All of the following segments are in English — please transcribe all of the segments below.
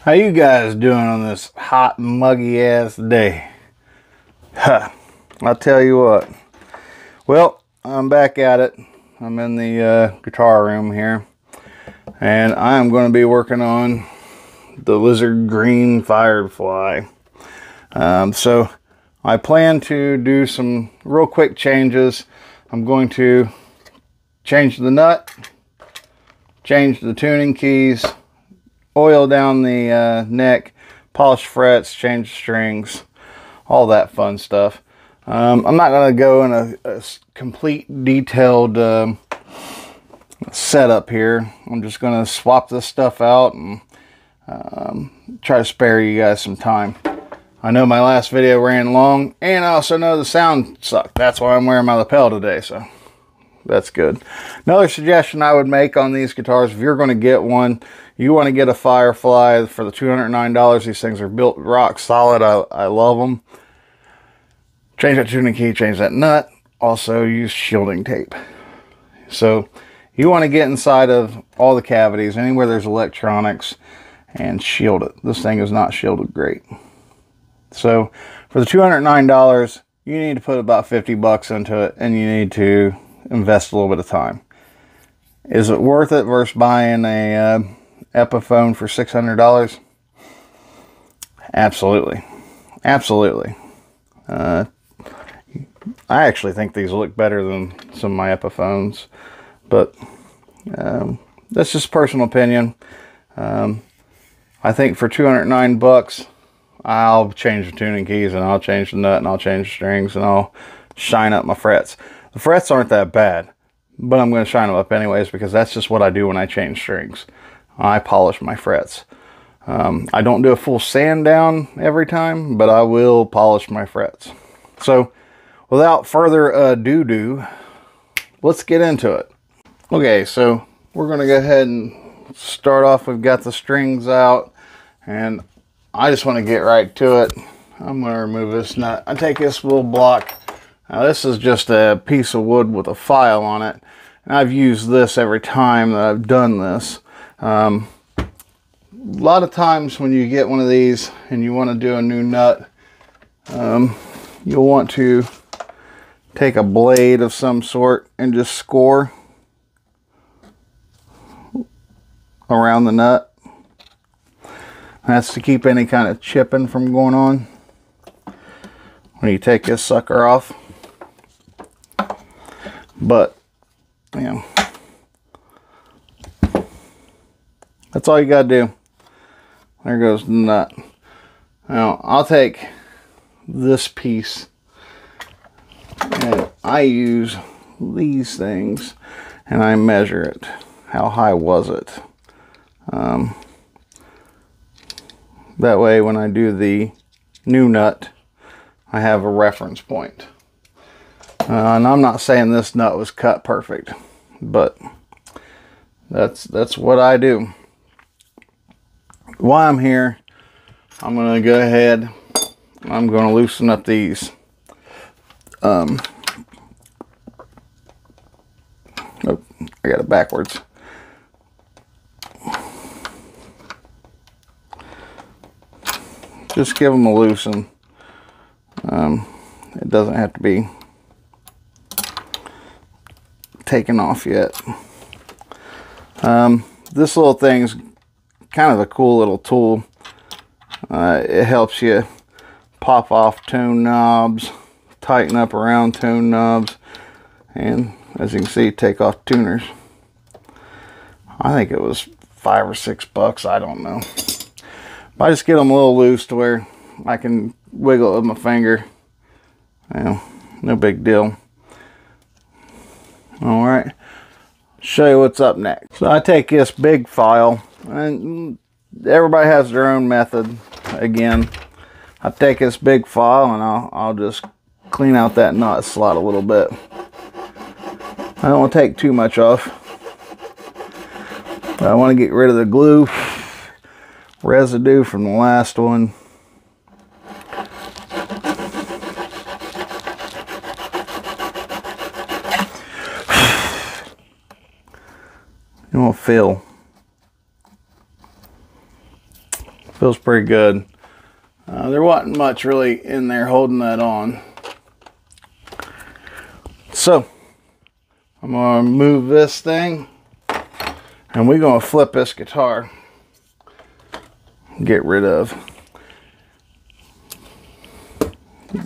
How you guys doing on this hot, muggy ass day? Huh. I'll tell you what. Well, I'm back at it. I'm in the guitar room here, and I'm going to be working on the lizard green firefly. So I plan to do some real quick changes. I'm going to change the nut, change the tuning keys, oil down the neck, polish frets, change strings, all that fun stuff. I'm not going to go in a complete detailed setup here. I'm just going to swap this stuff out and try to spare you guys some time. I know my last video ran long, and I also know the sound sucked. That's why I'm wearing my lapel today, so that's good. Another suggestion I would make on these guitars, if you're going to get one, you want to get a Firefly for the $209. These things are built rock solid. I love them. Change that tuning key, change that nut. Also use shielding tape. So you want to get inside of all the cavities, anywhere there's electronics, and shield it. This thing is not shielded great. So for the $209, you need to put about 50 bucks into it, and you need to invest a little bit of time. Is it worth it versus buying a Epiphone for $600? Absolutely. Absolutely. I actually think these look better than some of my Epiphones, but that's just personal opinion. I think for 209 bucks, I'll change the tuning keys, and I'll change the nut, and I'll change the strings, and I'll shine up my frets. The frets aren't that bad, but I'm going to shine them up anyways, because that's just what I do when I change strings. I polish my frets. I don't do a full sand down every time, but I will polish my frets. So without further ado, let's get into it. Okay, so we're going to go ahead and start off. We've got the strings out, and I just want to get right to it. I'm going to remove this nut. I take this little block. Now this is just a piece of wood with a file on it, and I've used this every time that I've done this. A lot of times when you get one of these and you want to do a new nut, you'll want to take a blade of some sort and just score around the nut. That's to keep any kind of chipping from going on when you take this sucker off. But, you know, that's all you gotta do. There goes the nut. Now, I'll take this piece, and I use these things, and I measure it. How high was it? That way, when I do the new nut, I have a reference point. And I'm not saying this nut was cut perfect, but that's what I do. While I'm here, I'm going to go ahead, I'm going to loosen up these. Oh, I got it backwards. Just give them a loosen. It doesn't have to be taken off yet. This little thing's kind of a cool little tool. It helps you pop off tone knobs, tighten up around tone knobs, and as you can see, take off tuners. I think it was $5 or $6, I don't know. I just get them a little loose to where I can wiggle it with my finger. You know, no big deal. Alright, show you what's up next. So I take this big file, and everybody has their own method. Again, I take this big file and I'll just clean out that nut slot a little bit. I don't want to take too much off, but I want to get rid of the glue residue from the last one. You want to fill. Feels pretty good. There wasn't much really in there holding that on. So I'm gonna move this thing and we're gonna flip this guitar. Get rid of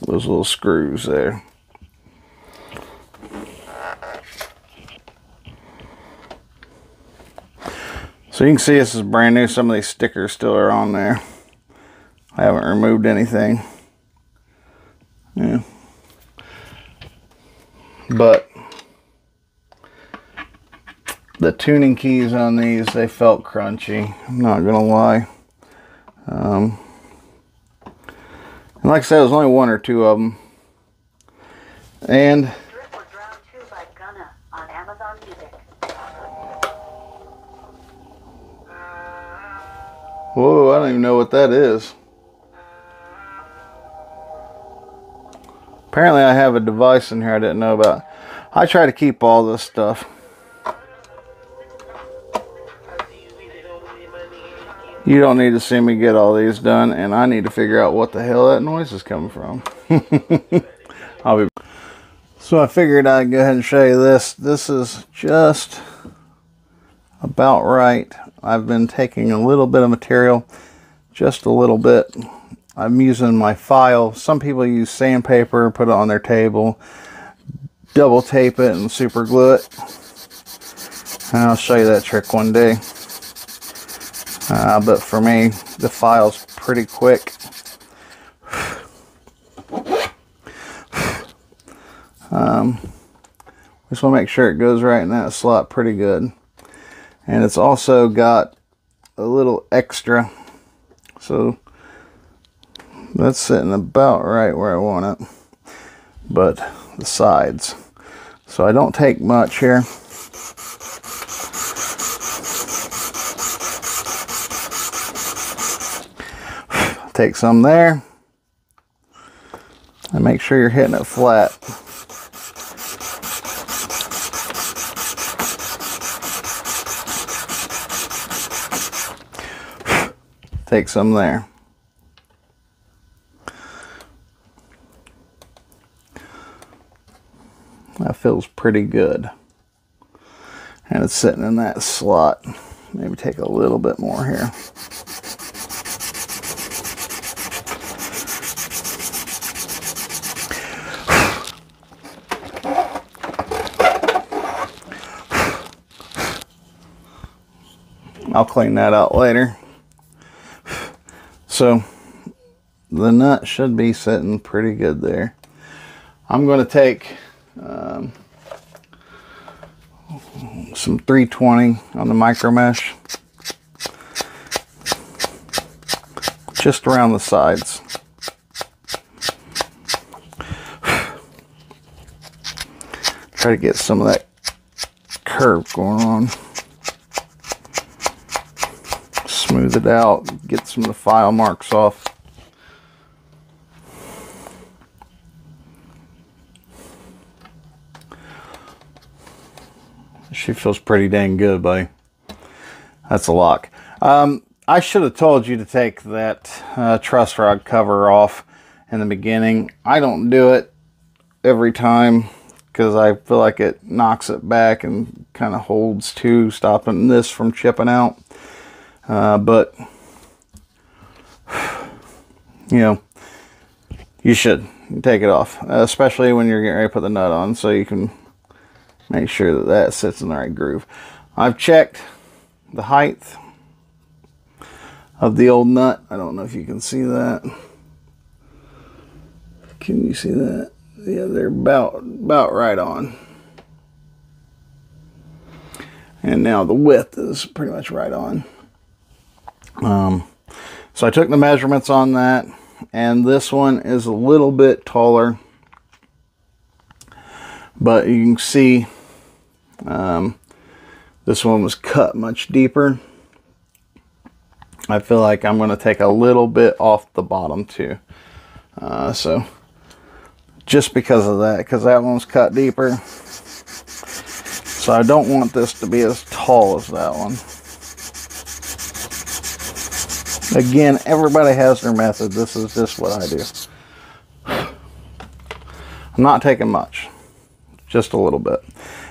those little screws there. So you can see this is brand new. Some of these stickers still are on there. I haven't removed anything. Yeah. But the tuning keys on these, they felt crunchy. I'm not gonna lie. And like I said, it was only one or two of them. And whoa, I don't even know what that is. Apparently I have a device in here I didn't know about. I try to keep all this stuff. You don't need to see me get all these done, and I need to figure out what the hell that noise is coming from. So I figured I'd go ahead and show you this. This is just about right. I've been taking a little bit of material, just a little bit. I'm using my file. Some people use sandpaper, put it on their table, double tape it and super glue it. And I'll show you that trick one day. But for me, the file's pretty quick. Just want to make sure it goes right in that slot pretty good. And it's also got a little extra. So that's sitting about right where I want it. But the sides. So I don't take much here. Take some there. And make sure you're hitting it flat. Take some there. That feels pretty good. And it's sitting in that slot. Maybe take a little bit more here. I'll clean that out later. So the nut should be sitting pretty good there. I'm going to take some 320 on the micro mesh, just around the sides. Try to get some of that curve going on. Smooth it out, get some of the file marks off. She feels pretty dang good, buddy. That's a lock. I should have told you to take that truss rod cover off in the beginning. I don't do it every time because I feel like it knocks it back and kind of holds to, stopping this from chipping out. But you know, you should take it off, especially when you're getting ready to put the nut on, so you can make sure that that sits in the right groove. I've checked the height of the old nut. I don't know if you can see that. Can you see that? Yeah, they're about right on. And now the width is pretty much right on. So I took the measurements on that, and this one is a little bit taller, but you can see this one was cut much deeper. I feel like I'm going to take a little bit off the bottom too. So just because of that, because that one's cut deeper. So I don't want this to be as tall as that one. Again, everybody has their method. This is just what I do. I'm not taking much, just a little bit.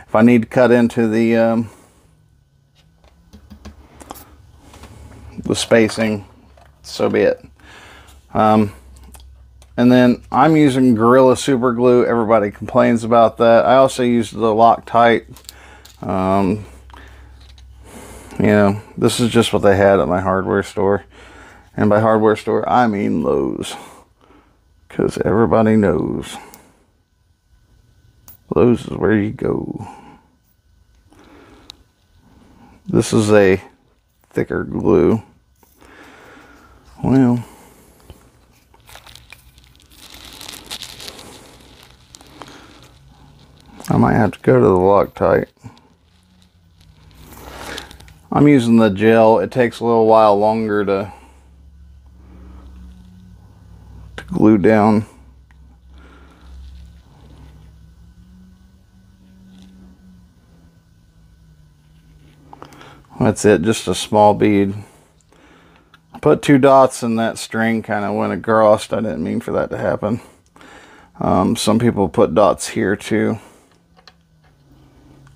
If I need to cut into the spacing, so be it. And then I'm using Gorilla Super Glue. Everybody complains about that. I also use the Loctite. You know, this is just what they had at my hardware store. And by hardware store, I mean Lowe's. Because everybody knows Lowe's is where you go. This is a thicker glue. Well, I might have to go to the Loctite. I'm using the gel. It takes a little while longer to glue down. That's it, just a small bead. I put 2 dots and that string kind of went across. I didn't mean for that to happen. Some people put dots here too.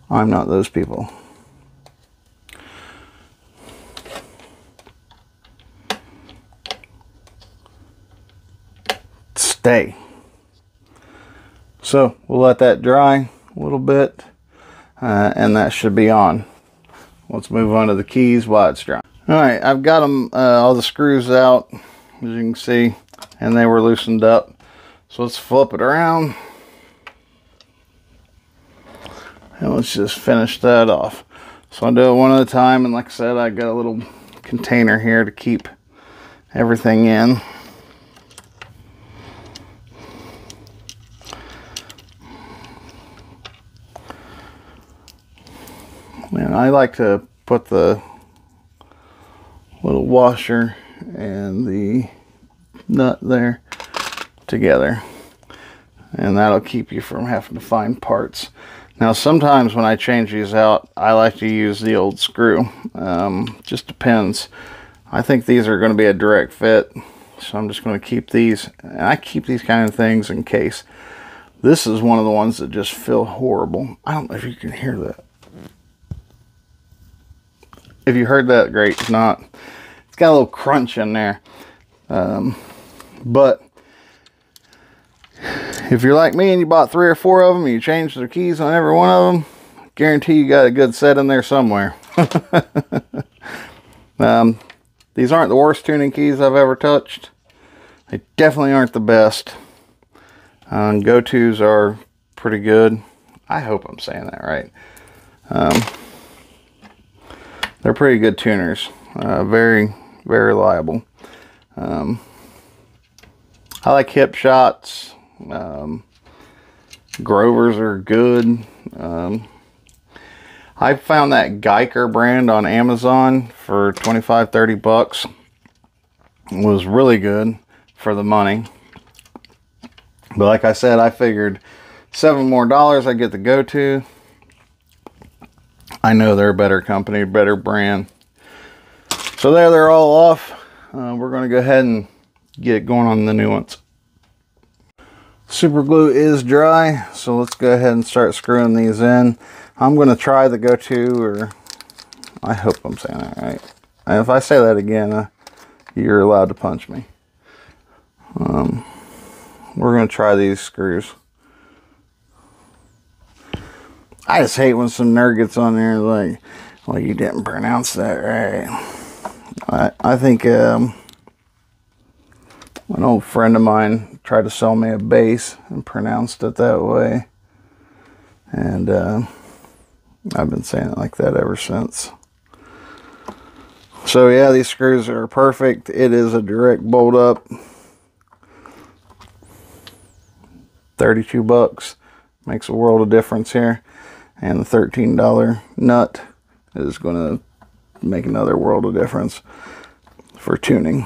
I'm not those people. Stay. So we'll let that dry a little bit, and that should be on. Let's move on to the keys while it's dry. Alright, I've got them, all the screws out, as you can see, and they were loosened up. So let's flip it around, and let's just finish that off. So I'll do it one at a time, and like I said, I got a little container here to keep everything in. And I like to put the little washer and the nut there together, and that'll keep you from having to find parts. Now sometimes when I change these out, I like to use the old screw. Just depends. I think these are going to be a direct fit, so I'm just going to keep these. And I keep these kind of things in case. This is one of the ones that just feel horrible. I don't know if you can hear that. If you heard that, great. If not, it's got a little crunch in there. But if you're like me and you bought 3 or 4 of them and you changed the keys on every one of them, guarantee you got a good set in there somewhere. These aren't the worst tuning keys I've ever touched. They definitely aren't the best. Go-tos are pretty good. I hope I'm saying that right. They're pretty good tuners. Very, very reliable. I like hip shots. Grovers are good. I found that Geiger brand on Amazon for 25-30 bucks. It was really good for the money. But like I said, I figured $7 more I'd get the go-to. I know they're a better company, better brand. So there, they're all off. We're going to go ahead and get going on the new ones. Super glue is dry, so let's go ahead and start screwing these in. I'm going to try the go-to, or I hope I'm saying that right. And if I say that again, you're allowed to punch me. We're going to try these screws. I just hate when some nerd gets on there like, well, you didn't pronounce that right. I think an old friend of mine tried to sell me a bass and pronounced it that way. And I've been saying it like that ever since. So yeah, these screws are perfect. It is a direct bolt up. 32 bucks. Makes a world of difference here. And the $13 nut is going to make another world of difference for tuning.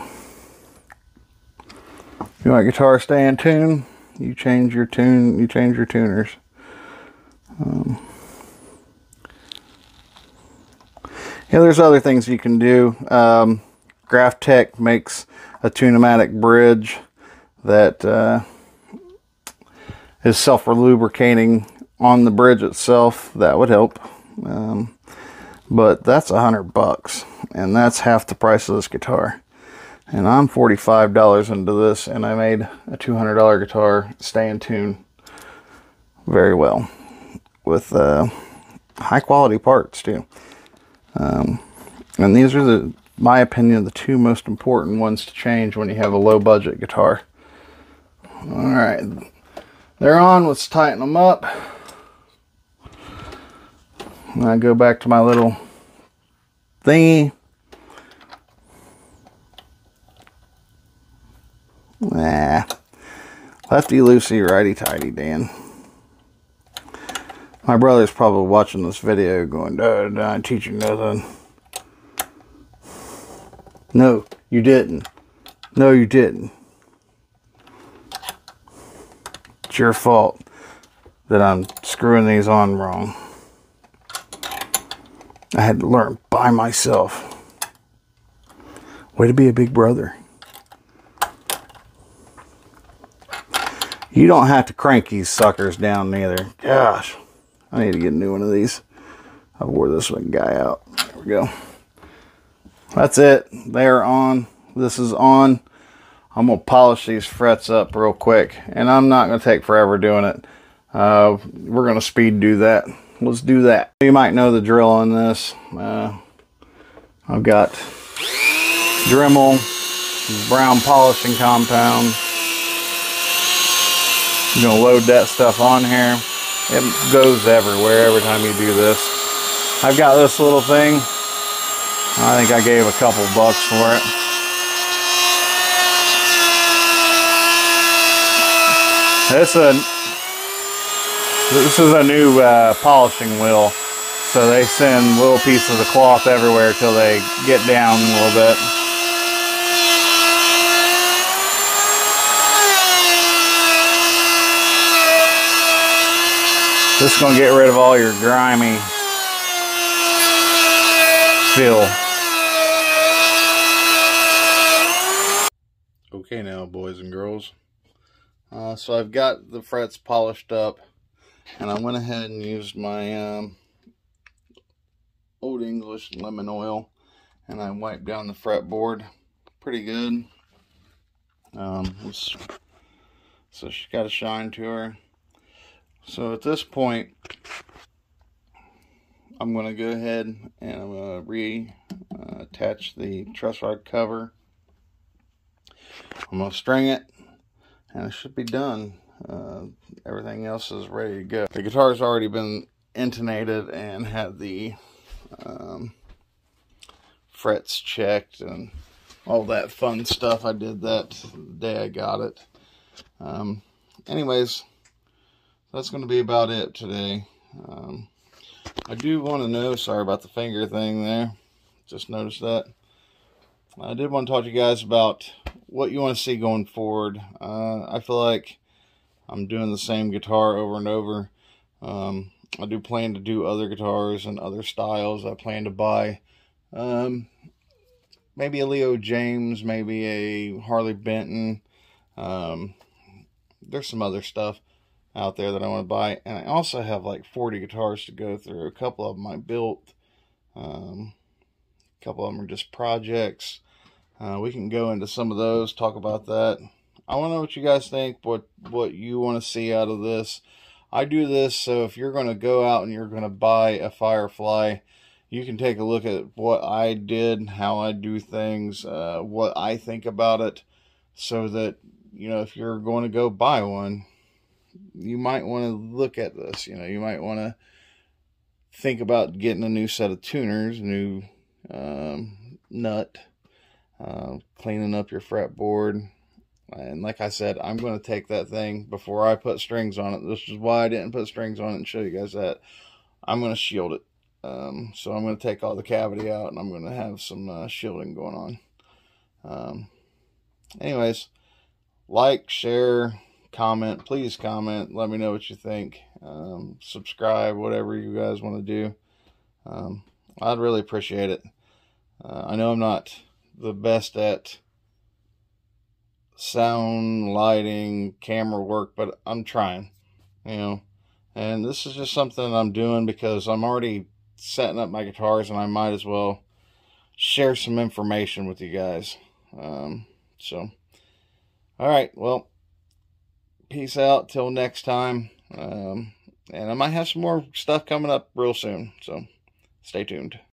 If you want your guitar to stay in tune, you change your tune, you change your tuners. Yeah, there's other things you can do. Graphtec makes a tune-o-matic bridge that is self-lubricating on the bridge itself. That would help. But that's $100, and that's half the price of this guitar. And I'm $45 into this, and I made a $200 guitar stay in tune very well with high quality parts too. And these are my opinion, the two most important ones to change when you have a low budget guitar. All right, they're on. Let's tighten them up. And I go back to my little thingy. Lefty loosey, righty tighty, Dan. My brother's probably watching this video going, "Dad, I teach you nothing." No, you didn't. No, you didn't. It's your fault that I'm screwing these on wrong. I had to learn by myself. Way to be a big brother. You don't have to crank these suckers down neither. Gosh, I need to get a new one of these. I wore this one guy out. There we go. That's it. They're on. This is on. I'm going to polish these frets up real quick. And I'm not going to take forever doing it. We're going to speed do that. Let's do that. You might know the drill on this. I've got Dremel, brown polishing compound. I'm going to load that stuff on here. It goes everywhere every time you do this. I've got this little thing. I think I gave a couple bucks for it. This is a new polishing wheel. So they send little pieces of cloth everywhere till they get down a little bit. This is going to get rid of all your grimy fill. Okay now, boys and girls. So I've got the frets polished up, and I went ahead and used my Old English lemon oil, and I wiped down the fretboard pretty good. So she's got a shine to her. So at this point, I'm going to go ahead and I'm going to reattach the truss rod cover. I'm going to string it, and it should be done. Everything else is ready to go. The guitar's already been intonated and had the frets checked and all that fun stuff. I did that the day I got it. Anyways, that's going to be about it today. I do want to know, sorry about the finger thing there, just noticed that. I did want to talk to you guys about what you want to see going forward. I feel like I'm doing the same guitar over and over. I do plan to do other guitars and other styles. I plan to buy maybe a Leo James, maybe a Harley Benton. There's some other stuff out there that I want to buy, and I also have like 40 guitars to go through. A couple of them I built, a couple of them are just projects. We can go into some of those, talk about that. I want to know what you guys think, what you want to see out of this. I do this so if you're going to go out and you're going to buy a Firefly, you can take a look at what I did, how I do things, what I think about it, so that, you know, if you're going to go buy one, you might want to look at this. You know, you might want to think about getting a new set of tuners, new nut, cleaning up your fretboard. And like I said, I'm going to take that thing before I put strings on it. This is why I didn't put strings on it and show you guys that. I'm going to shield it. So I'm going to take all the cavity out, and I'm going to have some shielding going on. Anyways, like, share, comment. Please comment. Let me know what you think. Subscribe, whatever you guys want to do. I'd really appreciate it. I know I'm not the best at sound, lighting, camera work, but I'm trying, you know. And this is just something I'm doing because I'm already setting up my guitars, and I might as well share some information with you guys. So, all right, well, peace out till next time. And I might have some more stuff coming up real soon, so stay tuned.